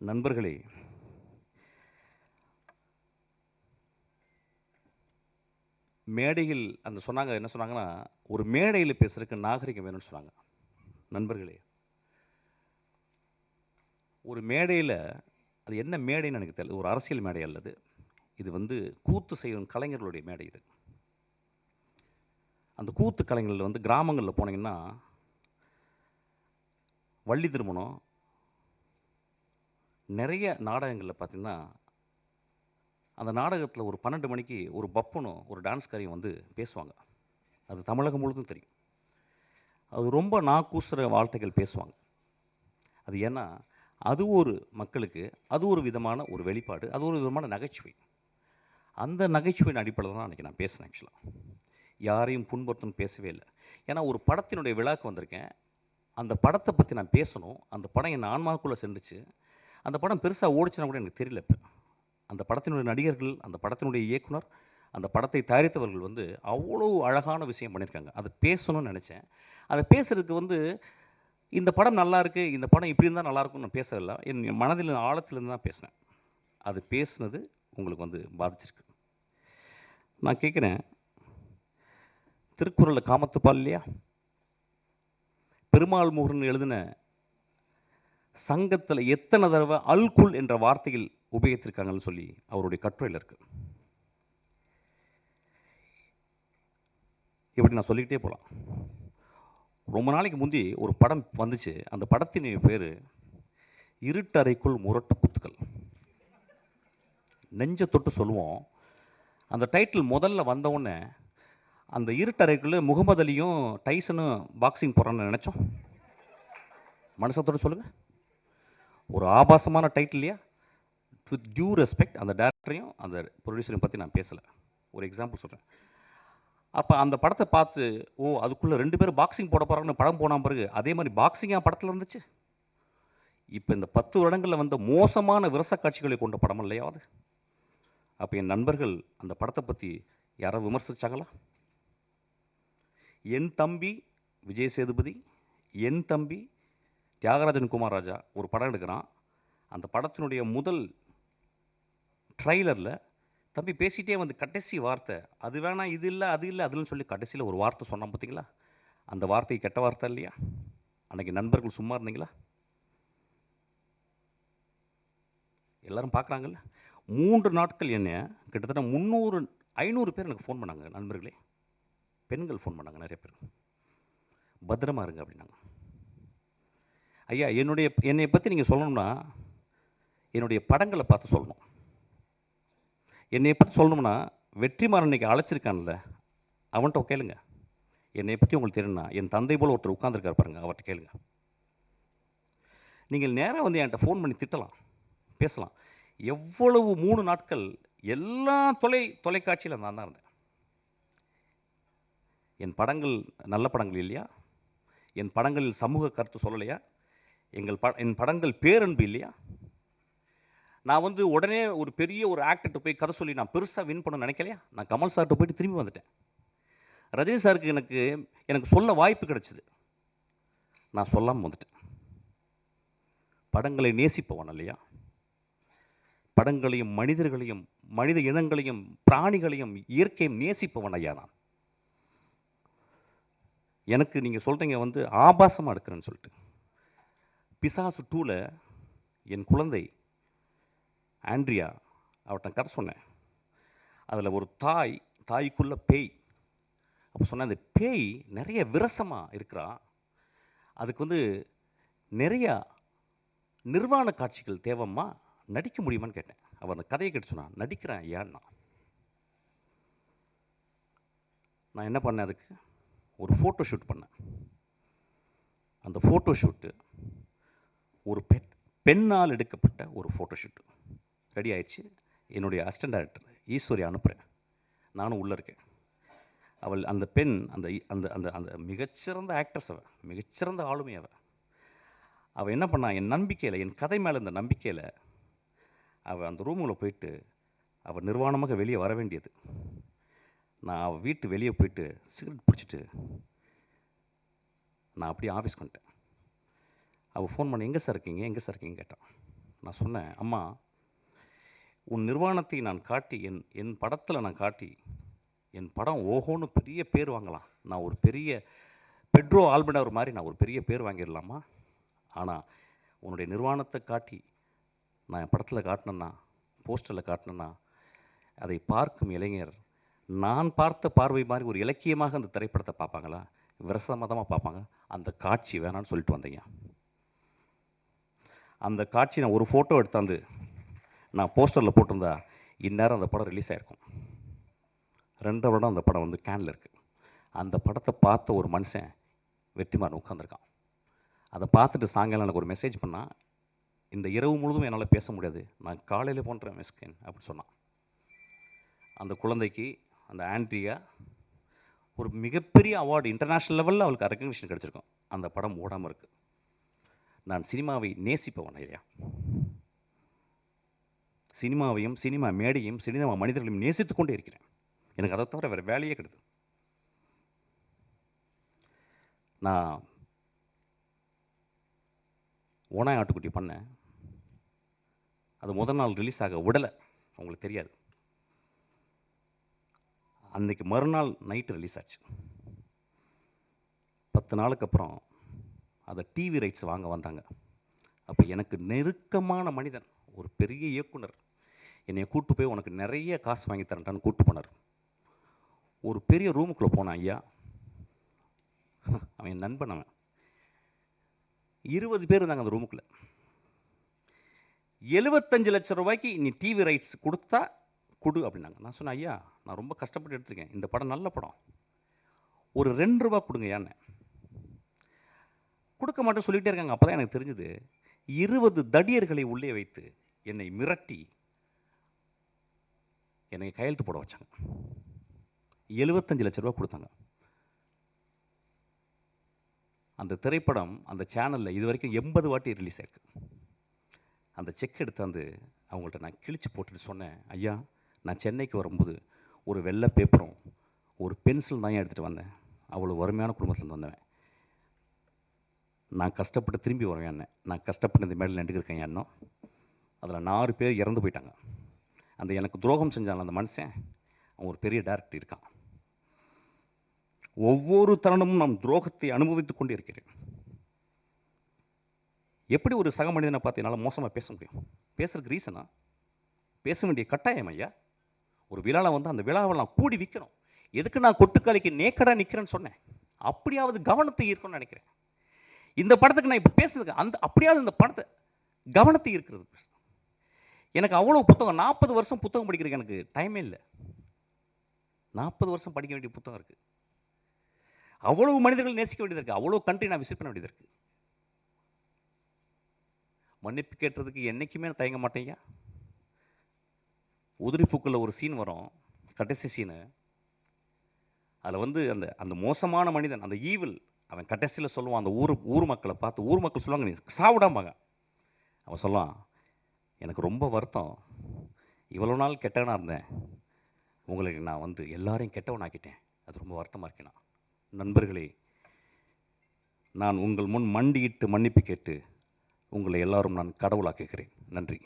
நண்பர்களே, மேடையில் அந்த சொன்னாங்க என்ன சொன்னாங்கன்னா, ஒரு மேடையில பேசுறதுக்கு நாகரிகம் வேணும்னு சொன்னாங்க. நண்பர்களே, ஒரு மேடையில அது என்ன மேடைன்னு எனக்கு தெரியல. ஒரு அரசியல் மேடை அல்ல அது. இது வந்து கூத்து செய்யும் கலைஞர்களுடைய மேடை இது. அந்த கூத்து கலைஞர்கள் வந்து கிராமங்கள்ல போனீங்கன்னா, வள்ளி திருமணம், நெறைய நாடகங்கள்ல பார்த்தீங்கன்னா, அந்த நாடகத்தில ஒரு 12 மணிக்கு ஒரு பப்புனும், ஒரு டான்ஸ்காரியும் வந்து பேசுவாங்க. அது தமிழகம் முழுதும் தெரியும். அது ரொம்ப நாக்கூசுற வார்த்தைகள் பேசுவாங்க. அது ஏன்னா, அது ஒரு மக்களுக்கு, அது ஒரு விதமான ஒரு வெளிப்பாடு. அது ஒரு விதமான நகைச்சுவை. அந்த நகைச்சுவையின் அடிப்படையில தான் அன்னைக்கு நான் பேசினேன் ஆக்சுவலா. யாரையும் புண்படுத்தணும்னு பேசவே இல்ல. ஏன்னா ஒரு படத்தினுடைய விழாவுக்கு வந்திருக்கேன். அந்த படத்த பத்தி நான் பேசணும். அந்த படம் என் ஆன்மாவுக்குள்ள சென்றுச்சு. அந்த படம் பெருசா ஓடுச்சுன்னா கூட எனக்கு தெரியல இப்ப. அந்த படத்தினுடைய நடிகர்கள், அந்த படத்தினுடைய இயக்குனர், அந்த படத்தை தயாரித்தவர்கள் வந்து அவ்வளோ அழகான விஷயம் பண்ணியிருக்காங்க. அத பேசணும்னு நெனச்சேன். அத பேசுறதுக்கு வந்து இந்த படம் நல்லாயிருக்கு, இந்த படம் இப்படி இருந்தா நல்லாயிருக்கும்னு நான் பேசல. என் மனதில் ஆழத்திலிருந்து தான் பேசினேன். அது பேசுனது உங்களுக்கு வந்து பாதிச்சிருக்கு. நான் கேட்கிறேன், திருக்குறள்ல காமத்துப்பால் இல்லையா? பெருமாள் முருகன் எழுதின சங்கத்துல எத்தனை தடவ அல்குல் என்ற வார்த்தைகள் உபயோகித்திருக்காங்கன்னு சொல்லி அவருடைய கட்டுரையில இருக்கு. இப்படி நான் சொல்லிக்கிட்டே போலாம். ரொம்ப நாளைக்கு முந்தி ஒரு படம் வந்துச்சு. அந்த படத்தின் பேரு இருட்டறைக்குள் முரட்டு குத்துக்கள். நெஞ்ச தொட்டு சொல்லுவோம். அந்த டைட்டில் முதல்ல வந்தவுடனே, அந்த இருட்டறைக்குள்ள முகமது அலியும், டைசனும் பாக்ஸிங் போடுறான்னு நெனச்சோம். மனச தொட்டு சொல்லுங்க. ஒரு ஆபாசமான டைட்டில் இல்லையா? வித் டியூ ரெஸ்பெக்ட் அந்த டைரக்டரையும், அந்த புரொடியூசரையும் பத்தி நான் பேசல. ஒரு எக்ஸாம்பிள் சொல்றேன். அப்ப அந்த படத்த பார்த்து, ஓ! அதுக்குள்ள 2 பேரும் பாக்ஸிங் போட போறாங்கன்னு படம் போன பிறகு, அதே மாரி பாக்ஸிங்கா படத்துல இருந்துச்சு? இப்ப இந்த 10 வருடங்கள்ல வந்த மோசமான விரச காட்சிகளை கொண்ட படம் இல்லையா அது? அப்ப என் நண்பர்கள் அந்த படத்த பத்தி யாராவது விமர்சிச்சாங்களா? என் தம்பி விஜய் சேதுபதி, என் தம்பி தியாகராஜன் குமார் ராஜா ஒரு படம் எடுக்குறான். அந்த படத்தினுடைய முதல் ட்ரெய்லர்ல தம்பி பேசிட்டே வந்து கடைசி வார்த்தை, "அது வேணாம், இது இல்ல, அது இல்ல, அதுன்னு" சொல்லி கடைசியில ஒரு வார்த்தை சொன்னான் பார்த்தீங்களா? அந்த வார்த்தை கெட்ட வார்த்தை இல்லையா? அன்னைக்கு நண்பர்கள் சும்மா இருந்தீங்களா? எல்லாரும் பார்க்குறாங்கல்ல. 3 நாட்கள் என்னைய கிட்டத்தட்ட 300, 500 பேர் எனக்கு ஃபோன் பண்ணாங்க நண்பர்களே. பெண்கள் ஃபோன் பண்ணாங்க நெறைய பேர். "பத்திரமா இருங்க" அப்படின்னாங்க. ஐயா என்னைய பத்தி நீங்க சொல்லணும்னா, என்னுடைய படங்கள பார்த்து சொல்லணும். என்னைய பத்தி சொல்லணும்னா, வெற்றிமாறன் இன்னைக்கு அழைச்சிருக்கான்ல, அவன்ட்ட கேளுங்க. என்னைய பத்தி உங்களுக்கு தெரியணும்னா, என் தந்தை போல ஒருத்தர் உட்கார்ந்திருக்காரு பாருங்க, அவர்ட்ட கேளுங்க. நீங்கள் நேரா வந்து என்ட்ட ஃபோன் பண்ணி திட்டலாம், பேசலாம். எவ்வளவு 3 நாட்கள் எல்லா தொலைக்காட்சியில நான் தான் இருந்தேன். என் படங்கள் நல்ல படங்கள் இல்லையா? என் படங்களில் சமூக கருத்து சொல்லலையா? என் படங்கள் பேரன்பு இல்லையா? நான் வந்து உடனே ஒரு பெரிய ஒரு ஆக்டர்ட்ட போய் கதை சொல்லி நான் பெருசா வின் பண்ணணும்னு நெனைக்கலையா? நான் கமல் சார்ட்ட போயிட்டு திரும்பி வந்துட்டேன். ரஜினி சாருக்கு எனக்கு சொல்ல வாய்ப்பு கிடைச்சது. நான் சொல்லாம வந்துட்டேன். படங்களை நேசிப்பவன் இல்லையா? படங்களையும், மனிதர்களையும், மனித இனங்களையும், பிராணிகளையும், இயற்கையும் நேசிப்பவன் ஐயா நான். எனக்கு நீங்க சொல்றீங்க வந்து ஆபாசமா எடுக்கிறேன்னு சொல்லிட்டு. பிசாசு 2ல என் குழந்தை ஆண்ட்ரியா அவட்ட கதை சொன்னேன். அதில ஒரு தாய்க்குள்ள பேய். அப்ப சொன்னேன், "அந்த பேய் நெறைய விரசமா இருக்கிறா. அதுக்கு வந்து நெறையா நிர்வாண காட்சிகள் தேவம்மா. நடிக்க முடியுமான்னு?" கேட்டேன். அவ அந்த கதைய கேட்டு சொன்னா, "நடிக்கிறேன் ஐயான்னா." நான் என்ன பண்ணேன் அதுக்கு? ஒரு ஃபோட்டோ ஷூட் பண்ணேன். அந்த ஃபோட்டோ ஷூட்டு ஒரு பெண்ணால் எடுக்கப்பட்ட ஒரு ஃபோட்டோ ஷூட். ரெடி ஆயிடுச்சு. என்னுடைய அசிஸ்டன்ட் டைரக்டர் ஈஸ்வரி அனுப்புறேன். நானும் உள்ள இருக்கேன். அவள் அந்த பெண் அந்த அந்த அந்த அந்த மிகச்சிறந்த ஆக்ட்ரஸ் அவ. மிகச்சிறந்த ஆளுமை அவ. அவ என்ன பண்ணா, என் நம்பிக்கையில, என் கதை மேல இருந்த நம்பிக்கையில, அவ அந்த ரூமுக்குள்ள போயிட்டு, அவ நிர்வாணமாக வெளிய வர வேண்டியது. நான் அவ வீட்டு வெளிய போயிட்டு சிகரெட் புடிச்சுட்டு, நான் அப்படியே ஆஃபீஸ்க்கு வந்துட்டேன். அவ ஃபோன் பண்ணி, "எங்க சார் இருக்கீங்க? எங்க சார் இருக்கீங்கன்னு?" கேட்டா. நான் சொன்னேன், அம்மா உன் நிர்வாணத்தை நான் காட்டி என் படத்தில் நான் காட்டி என் படம் ஓஹோன்னு பெரிய பேர் வாங்கலாம். நான் ஒரு பெரிய பெட்ரோ ஆல்பனர் மாதிரி நான் ஒரு பெரிய பேர் வாங்கிடலாமா? ஆனால் உன்னுடைய நிர்வாணத்தை காட்டி நான் என் படத்தில் காட்டினேன்னா, போஸ்டரில் காட்டினேன்னா, அதை பார்க்கும் இளைஞர் நான் பார்த்த பார்வை மாதிரி ஒரு இலக்கியமாக அந்த திரைப்படத்தை பார்ப்பாங்களா? விரசமதமாக பார்ப்பாங்க. அந்த காட்சி வேணான்னு சொல்லிட்டு வந்தீங்க. அந்த காட்சி நான் ஒரு ஃபோட்டோ எடுத்தாந்து நான் போஸ்டரில் போட்டிருந்தா இந்நேரம் அந்த படம் ரிலீஸ் ஆகிருக்கும். 2 வருடம் அந்த படம் வந்து கேனில் இருக்குது. அந்த படத்தை பார்த்த ஒரு மனுஷன் வெற்றிமாறன் உட்காந்துருக்கான். அதை பார்த்துட்டு சாயங்காலம் எனக்கு ஒரு மெசேஜ் பண்ணால், இந்த இரவு முழுதும் என்னால் பேச முடியாது, நான் காலையில் பண்ணுறேன் மிஸ்கின் அப்படின்னு சொன்னான். அந்த குழந்தைக்கு, அந்த ஆண்ட்ரியா, ஒரு மிகப்பெரிய அவார்டு இன்டர்நேஷ்னல் லெவலில் அவளுக்கு ரெக்கக்னிஷன் கிடச்சிருக்கும். அந்த படம் ஓடாமல் இருக்குது. நான் சினிமாவை நேசிப்பவன் இல்லையா? சினிமாவையும் சினிமா மேடையும் சினிமா மனிதர்களையும் நேசித்து கொண்டே இருக்கிறேன். எனக்கு அதை தவிர வேறு வேலையே கிடையாது. நான் ஓனாய் ஆட்டுக்குட்டி பண்ணேன். அது முதல் நாள் ரிலீஸ் ஆக விடலை, உங்களுக்கு தெரியாது. அன்றைக்கி மறுநாள் நைட்டு ரிலீஸ் ஆச்சு. 10 நாளுக்கு அப்புறம் அதை டிவி ரைட்ஸ் வாங்க வந்தாங்க. அப்போ எனக்கு நெருக்கமான மனிதன், ஒரு பெரிய இயக்குனர் என்னை கூப்பிட்டு போய் உனக்கு நிறைய காசு வாங்கி தரேன்டான்னு கூப்பிட்டு போனார். ஒரு பெரிய ரூமுக்குள்ளே போனான் ஐயா. அவன் என் நண்பன். அவன் 20 பேர் இருந்தாங்க அந்த ரூமுக்குள்ளே. 75 லட்சம் ரூபாய்க்கு நீ டிவி ரைட்ஸ் கொடுத்தா கொடு அப்படின்னாங்க. நான் சொன்னேன், ஐயா நான் ரொம்ப கஷ்டப்பட்டு எடுத்துருக்கேன், இந்த படம் நல்ல படம், ஒரு 2 ரூபா கொடுங்க. ஏன்னு கொடுக்க மாட்டேன் சொல்லிகிட்டே இருக்காங்க. அப்போ தான் எனக்கு தெரிஞ்சுது, 20 தடியர்களை உள்ளே வைத்து என்னை மிரட்டி என்னை கையெழுத்து போட வச்சாங்க. 75 லட்ச ரூபா கொடுத்தாங்க. அந்த திரைப்படம் அந்த சேனலில் இது வரைக்கும் 80 வாட்டி ரிலீஸ் ஆயிருக்கு. அந்த செக் எடுத்தாந்து அவங்கள்ட்ட நான் கிழிச்சு போட்டுட்டு சொன்னேன், ஐயா நான் சென்னைக்கு வரும்போது ஒரு வெள்ளை பேப்பரும் ஒரு பென்சில் தான் எடுத்துகிட்டு வந்தேன். அவ்வளோ வறுமையான குடும்பத்துலேருந்து வந்தவன். நான் கஷ்டப்பட்டு திரும்பி வருவேன். என்ன நான் கஷ்டப்பட்டு இந்த மேடையில் நின்றுருக்கேன். இன்னும் அதில் 4 பேர் இறந்து போயிட்டாங்க. அந்த எனக்கு துரோகம் செஞ்சான் அந்த மனுஷன், அவன் ஒரு பெரிய டைரக்டர் இருக்கான். ஒவ்வொரு தருணமும் நான் துரோகத்தை அனுபவித்துக் கொண்டே இருக்கிறேன். எப்படி ஒரு சக மனிதனை பார்த்து என்னால் மோசமாக பேச முடியும்? பேசுறதுக்கு ரீசனா? பேச வேண்டிய கட்டாயம் ஐயா. ஒரு விழாவில் வந்து அந்த விழாவில் நான் கூடி விற்கணும். எதுக்கு நான் கொட்டுக்காலிக்கு நேக்கடாக நிற்கிறேன்னு சொன்னேன்? அப்படியாவது கவனத்தை ஈர்க்கணும்னு நினைக்கிறேன். இந்த படத்துக்கு நான் இப்போ பேசுறதுக்கு அப்படியாவது இந்த படத்தை கவனத்தை ஈர்க்கிறது. எனக்கு அவ்வளோ புத்தகம், 40 வருஷம் புத்தகம் படிக்கிறதுக்கு எனக்கு டைமே இல்லை. 40 வருஷம் படிக்க வேண்டிய புத்தகம் இருக்குது. அவ்வளவு மனிதர்கள் நேசிக்க வேண்டியது இருக்குது. அவ்வளோ கண்ட்ரி நான் விசிட் பண்ண வேண்டியது இருக்குது. மன்னிப்பு கேட்டதுக்கு என்றைக்குமே நான் தயங்க மாட்டேங்க. உதிரிப்பூக்களில் ஒரு சீன் வரும், கடைசி சீனு. அதில் வந்து அந்த அந்த மோசமான மனிதன், அந்த ஈவில், அவன் கடைசியில் சொல்லுவான், அந்த ஊர் மக்களை பார்த்து, ஊர் மக்கள் சொல்லுவாங்க, நீ சாவிடாமாங்க. அவன் சொல்லுவான், எனக்கு ரொம்ப வருத்தம், இவ்வளோ நாள் கெட்டவனாக இருந்தேன், உங்களுக்கு நான் வந்து எல்லாரையும் கெட்டவனாக்கிட்டேன், அது ரொம்ப வருத்தமாக இருக்கேன். நண்பர்களே, நான் உங்கள் முன் மண்டியிட்டு மன்னிப்பு கேட்டு உங்களை எல்லாரும் நான் கடவுளாக்குகிறேன். நன்றி.